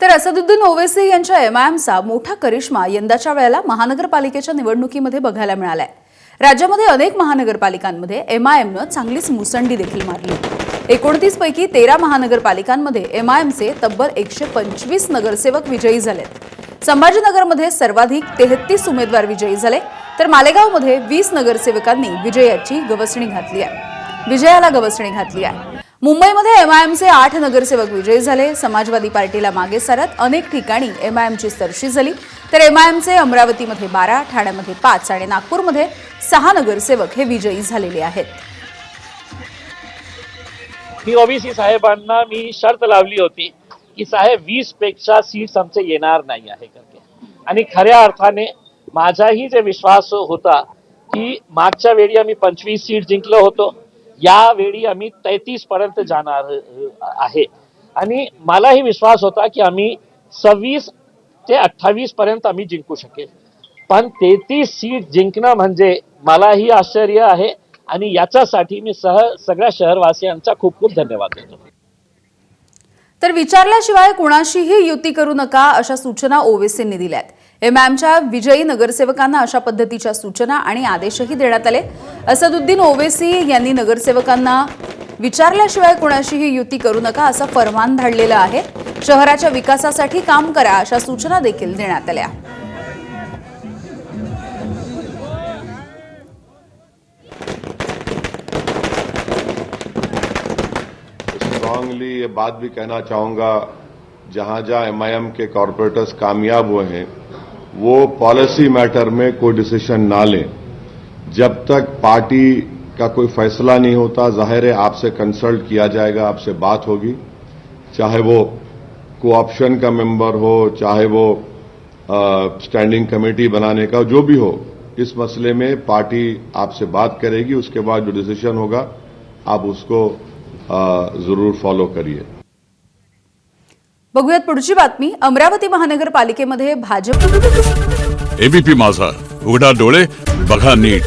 तर असदुद्दीन ओवैसी यांच्या एमआयएमचा मोठा करिश्मा यंदाच्या वेळेला महानगरपालिकेच्या निवडणुकीमध्ये बघायला मिळालाय। राज्यामध्ये अनेक महानगरपालिकांमध्ये एमआयएमनं चांगलीच मुसंडी देखील मारली। 29 पैकी 13 महानगरपालिकांमध्ये एमआयएमचे तब्बल 125 नगरसेवक विजयी झालेत। संभाजीनगरमध्ये सर्वाधिक 33 उमेदवार विजयी झाले, तर मालेगावमध्ये 20 नगरसेवकांनी विजयाला गवसणी घातली आहे। मुंबईमध्ये एमआयएमचे 8 नगरसेवक विजयी झाले। समाजवादी पार्टीला मागे सारत अनेक ठिकाणी एमआयएमची सरशी झाली, तर एमआयएमचे अमरावतीमध्ये 12, ठाण्यामध्ये 5 आणि नागपूरमध्ये 6 नगरसेवक हे विजयी झालेले आहेत। मी ओबीसी साहेबांना मी शर्त लावली होती की साहेब 20 पेक्षा सीट्स आमचे येणार नाही आहे करके, आणि खऱ्या अर्थाने माझाही जे विश्वास होता की मागच्या वेळी आम्ही 25 सीट जिंकलो होतो, यावेळी आम्ही 33 पर्यंत जाणार आहे, आणि मलाही विश्वास होता की आम्ही 26 ते 28 पर्यंत आम्ही जिंकू शकेल। पण 33 सीट जिंकणं म्हणजे मलाही आश्चर्य आहे, आणि याच्यासाठी मी सगळ्या शहरवासियांचा खूप खूप धन्यवाद देतो। तर विचारल्याशिवाय कुणाशीही युती करू नका अशा सूचना ओवैसींनी दिल्यात। एमआयएमच्या विजयी नगरसेवकांना अशा पद्धतीच्या सूचना आणि आदेशही देण्यात आले। असदुद्दीन ओवैसी यांनी नगरसेवकांना विचारल्याशिवाय कुणाशीही युती करू नका असं फरमान धाडलेलं आहे। शहराच्या विकासासाठी काम करा अशा सूचना देखील देण्यात आल्या। स्ट्रांगली ये बात भी कहना चाहूंगा, जहां जहां एमआईएम के कॉरपोरेटर्स कामयाब हुए हैं वो पॉलिसी मैटर में कोई डिसीजन ना लें जब तक पार्टी का कोई फैसला नहीं होता। जाहिर है आपसे कंसल्ट किया जाएगा, आपसे बात होगी, चाहे वो कोऑप्शन का मेंबर हो, चाहे वो स्टैंडिंग कमेटी बनाने का, जो भी हो, इस मसले में पार्टी आपसे बात करेगी। उसके बाद जो डिसीजन होगा आप उसको जरूर फॉलो करिए। बघूयात पुढची बातमी। अमरावती महानगरपालिकेमध्ये भाजप एबीपी माझा, उघडा डोळे बघा नीट।